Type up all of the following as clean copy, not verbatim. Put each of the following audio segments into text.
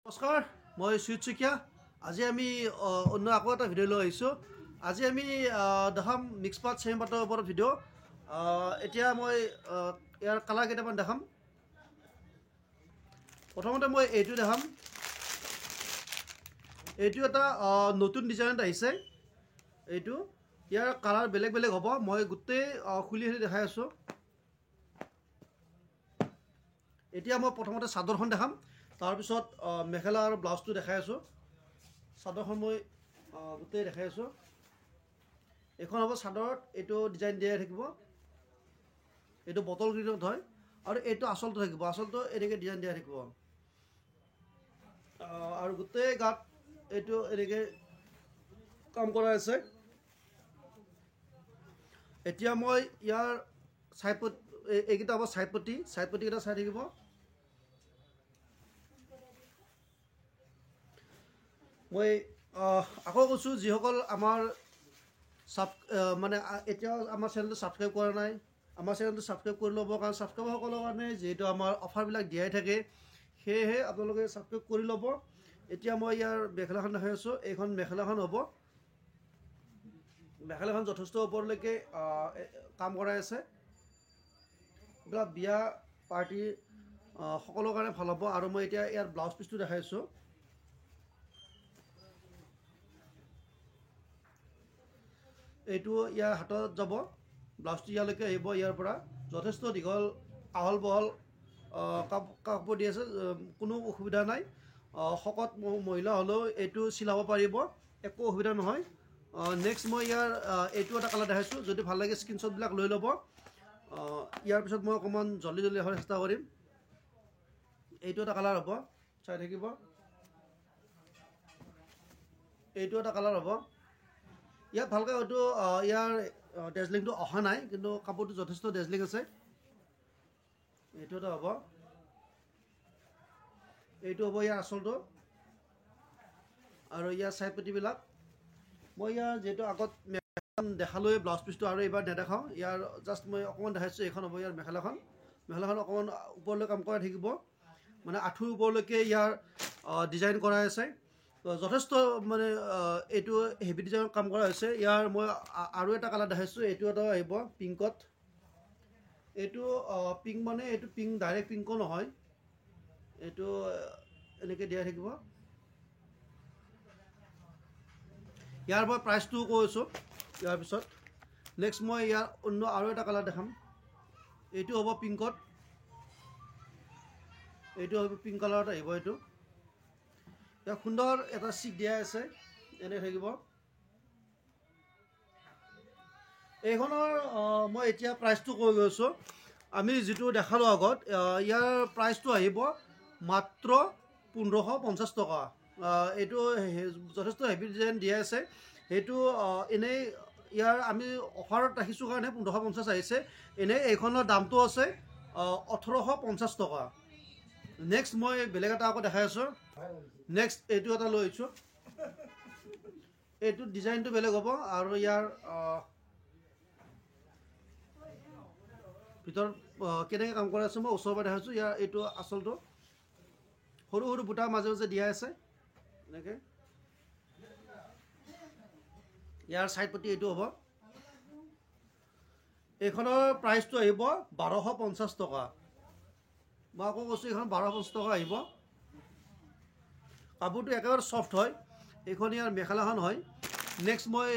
নমস্কাৰ, মই সুজিত শইকীয়া। আজি আমি অন্য আকৌ এটা ভিডিঅ' লৈ আহিছোঁ। আজি আমি দেখাম মিক্স পাত চেমি পাতৰ ওপৰত ভিডিঅ'। এতিয়া মই ইয়াৰ কালাৰ কেইটামান দেখাম। প্ৰথমতে মই এইটো দেখাম। এইটো এটা নতুন ডিজাইনত আহিছে। এইটো ইয়াৰ কালাৰ বেলেগ বেলেগ হ'ব। মই গোটেই খুলি দেখাই আছোঁ। এতিয়া মই প্ৰথমতে চাদৰখন দেখাম, তাৰপিছত মেখেলা আৰু ব্লাউজটো দেখাই আছোঁ। চাদৰখন মই গোটেই দেখাই আছোঁ। এইখন হ'ব চাদৰত, এইটো ডিজাইন দিয়াই থাকিব। এইটো বটল গ্ৰীণত হয় আৰু এইটো আচলটো থাকিব। আচলটো এনেকৈ ডিজাইন দিয়া থাকিব আৰু গোটেই গাত এইটো এনেকৈ কাম কৰা আছে। এতিয়া মই ইয়াৰ চাইড পটি, এইকেইটা হ'ব চাইড পটিকেইটা চাই থাকিব। মই আকৌ কৈছোঁ, যিসকল আমাৰ মানে এতিয়াও আমাৰ চেনেলটো ছাবস্ক্ৰাইব কৰা নাই, আমাৰ চেনেলটো ছাবস্ক্ৰাইব কৰি ল'ব। কাৰণ ছাবস্ক্ৰাইবাৰসকলৰ কাৰণে যিহেতু আমাৰ অফাৰবিলাক দিয়াই থাকে, সেয়েহে আপোনালোকে ছাবস্ক্ৰাইব কৰি ল'ব। এতিয়া মই ইয়াৰ মেখেলাখন দেখাই আছোঁ। এইখন মেখেলাখন হ'ব। মেখেলাখন যথেষ্ট ওপৰলৈকে কাম কৰাই আছে। এইবিলাক বিয়া পাৰ্টি সকলোৰ কাৰণে ভাল হ'ব। আৰু মই এতিয়া ইয়াৰ ব্লাউজ পিচটো দেখাই আছোঁ। এইটো ইয়াৰ হাতত যাব, ব্লাউজটো ইয়ালৈকে আহিব। ইয়াৰ পৰা যথেষ্ট দীঘল আহল বহল কাপোৰ দি আছে, কোনো অসুবিধা নাই। শকত মহিলা হ'লেও এইটো চিলাব পাৰিব, একো অসুবিধা নহয়। নেক্সট মই ইয়াৰ এইটো এটা কালাৰ দেখাইছোঁ। যদি ভাল লাগে স্ক্ৰীনশ্বটবিলাক লৈ ল'ব। ইয়াৰ পিছত মই অকণমান জল্দি দেখাবলৈ চেষ্টা কৰিম। এইটো এটা কালাৰ হ'ব, চাই থাকিব। এইটো এটা কালাৰ হ'ব। ইয়াত ভালকৈ হয়তো ইয়াৰ ডেজলিংটো অহা নাই, কিন্তু কাপোৰটো যথেষ্ট ডেজলিং আছে। এইটো এটা হ'ব। এইটো হ'ব ইয়াৰ আচলটো আৰু ইয়াৰ চাইড পটিবিলাক। মই ইয়াৰ যিহেতু আগত মেখেলাখন দেখালোৱে ব্লাউজ পিচটো, আৰু এইবাৰ নেদেখাওঁ। ইয়াৰ জাষ্ট মই অকণমান দেখাইছোঁ। এইখন হ'ব ইয়াৰ মেখেলাখন। মেখেলাখন অকণমান ওপৰলৈ কাম কৰাই থাকিব, মানে আঁঠুৰ ওপৰলৈকে ইয়াৰ ডিজাইন কৰাই আছে। যথেষ্ট মানে এইটো হেভি ডিজাইনত কাম কৰা হৈছে। ইয়াৰ মই আৰু এটা কালাৰ দেখাইছোঁ। এইটো এটা আহিব পিংকত। এইটো পিংক মানে এইটো পিংক ডাইৰেক্ট পিংকো নহয়, এইটো এনেকৈ দিয়াই থাকিব। ইয়াৰ মই প্ৰাইচটো কৈছোঁ ইয়াৰ পিছত। নেক্সট মই ইয়াৰ অন্য আৰু এটা কালাৰ দেখাম। এইটো হ'ব পিংকত। এইটো হ'ব পিংক কালাৰত আহিব। এইটো ইয়াৰ সুন্দৰ এটা চিক দিয়া আছে, এনে থাকিব। এইখনৰ মই এতিয়া প্ৰাইচটো কৈ গৈছোঁ। আমি যিটো দেখালোঁ আগত, ইয়াৰ প্ৰাইচটো আহিব মাত্ৰ 1550 টকা। এইটো যথেষ্ট হেভি ডিজাইন দিয়া আছে। সেইটো এনেই ইয়াৰ আমি অফাৰত ৰাখিছোঁ কাৰণে 1550 আহিছে। এনেই এইখনৰ দামটো আছে 1850 টকা। নেক্সট মই বেলেগ এটা আকৌ দেখাই আছোঁ। নেক্সট এইটো এটা লৈ আহিছোঁ। এইটো ডিজাইনটো বেলেগ হ'ব আৰু ইয়াৰ ভিতৰত কেনেকৈ কাম কৰা আছে মই ওচৰৰ পৰা দেখাইছোঁ। ইয়াৰ এইটো আচলটো সৰু সৰু বুটা মাজে মাজে দিয়া আছে এনেকৈ। ইয়াৰ চাইড পটি এইটো হ'ব। এইখনৰ প্ৰাইচটো আহিব 1250 টকা। মই আকৌ কৈছোঁ, এইখন 1250 টকা আহিব। কাপোৰটো একেবাৰে চফ্ট হয়। এইখন ইয়াৰ মেখেলাখন হয়। নেক্সট মই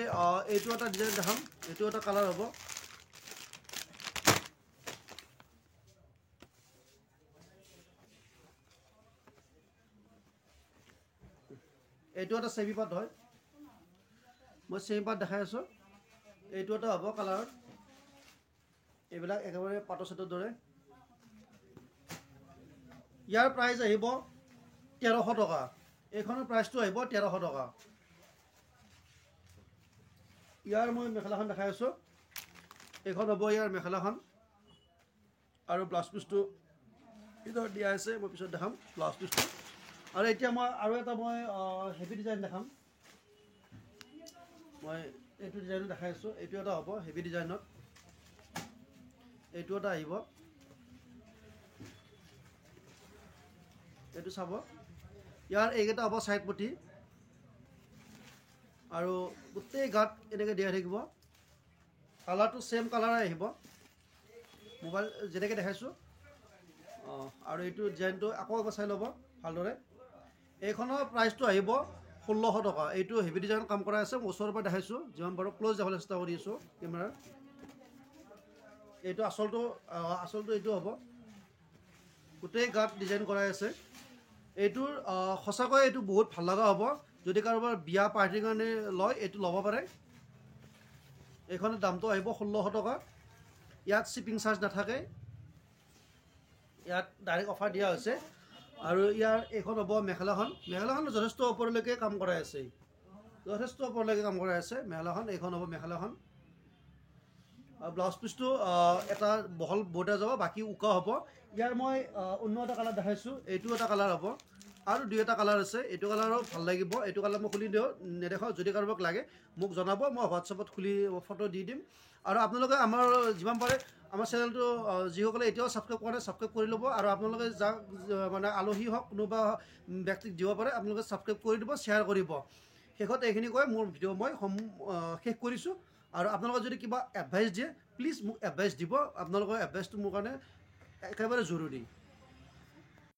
এইটো এটা ডিজাইন দেখাম। এইটো এটা কালাৰ হ'ব। এইটো এটা চেমি পাত হয়। মই চেমি পাত দেখাই আছোঁ। এইটো এটা হ'ব কালাৰত। এইবিলাক একেবাৰে পাটৰ চেটৰ দৰে। ইয়াৰ প্ৰাইচ আহিব 1300 টকা। এইখনৰ প্ৰাইচটো আহিব 1300 টকা। ইয়াৰ মই মেখেলাখন দেখাই আছোঁ। এইখন হ'ব ইয়াৰ মেখেলাখন আৰু ব্লাউজ পিচটো ভিতৰত দিয়া আছে। মই পিছত দেখাম ব্লাউজ পিচটো। আৰু এতিয়া মই আৰু এটা মই হেভি ডিজাইন দেখাম। মই এইটো ডিজাইনত দেখাই আছোঁ। এইটো এটা হ'ব হেভি ডিজাইনত। এইটো এটা আহিব। এইটো চাব। ইয়াৰ এইকেইটা হ'ব ছাইড পটি আৰু গোটেই গাত এনেকৈ দিয়া থাকিব কালাৰটো ছেম কালাৰে আহিব মোবাইল যেনেকৈ দেখাইছোঁ আৰু এইটো ডিজাইনটো আকৌ এবাৰ চাই ল'ব ভালদৰে এইখনৰ প্ৰাইচটো আহিব 1600 টকা এইটো হেভি ডিজাইন কাম কৰা আছে মই ওচৰৰ পৰা দেখাইছোঁ যিমান পাৰোঁ ক্ল'জ দেখাবলৈ চেষ্টা কৰি আছোঁ কেমেৰাৰ এইটো আচলটো এইটো হ'ব গোটেই গাত ডিজাইন কৰাই আছে এইটোৰ সঁচাকৈ এইটো বহুত ভাল লগা হ'ব যদি কাৰোবাৰ বিয়া পাৰ্টিৰ কাৰণে লয় এইটো ল'ব পাৰে এইখনৰ দামটো আহিব 1600 টকা ইয়াত শ্বিপিং চাৰ্জ নাথাকে ইয়াত ডাইৰেক্ট অফাৰ দিয়া হৈছে আৰু ইয়াৰ এইখন হ'ব মেখেলাখন যথেষ্ট ওপৰলৈকে কাম কৰাই আছে মেখেলাখন এইখন হ'ব মেখেলাখন আৰু ব্লাউজ পিচটো এটা বহল বৰ্ডাৰ যাব বাকী উকা হ'ব ইয়াৰ মই অন্য এটা কালাৰ দেখাইছোঁ এইটো এটা কালাৰ হ'ব আৰু দুই এটা কালাৰ আছে এইটো কালাৰো ভাল লাগিব এইটো কালাৰ মই খুলি নেদেখাওঁ যদি কাৰোবাক লাগে মোক জনাব মই হোৱাটছএপত খুলি ফটো দি দিম আৰু আপোনালোকে আমাৰ যিমান পাৰে আমাৰ চেনেলটো যিসকলে এতিয়াও ছাবস্ক্ৰাইব কৰা নাই ছাবস্ক্ৰাইব কৰি ল'ব আৰু আপোনালোকে যাক মানে আলহী হওক কোনোবা ব্যক্তিক দিব পাৰে আপোনালোকে ছাবস্ক্ৰাইব কৰি দিব শ্বেয়াৰ কৰিব শেষত এইখিনি কৈ মোৰ ভিডিঅ' মই শেষ কৰিছোঁ আৰু আপোনালোকে যদি কিবা এডভাইচ দিয়ে প্লিজ মোক এডভাইচ দিব আপোনালোকৰ এডভাইচটো মোৰ কাৰণে একেবাৰে জৰুৰী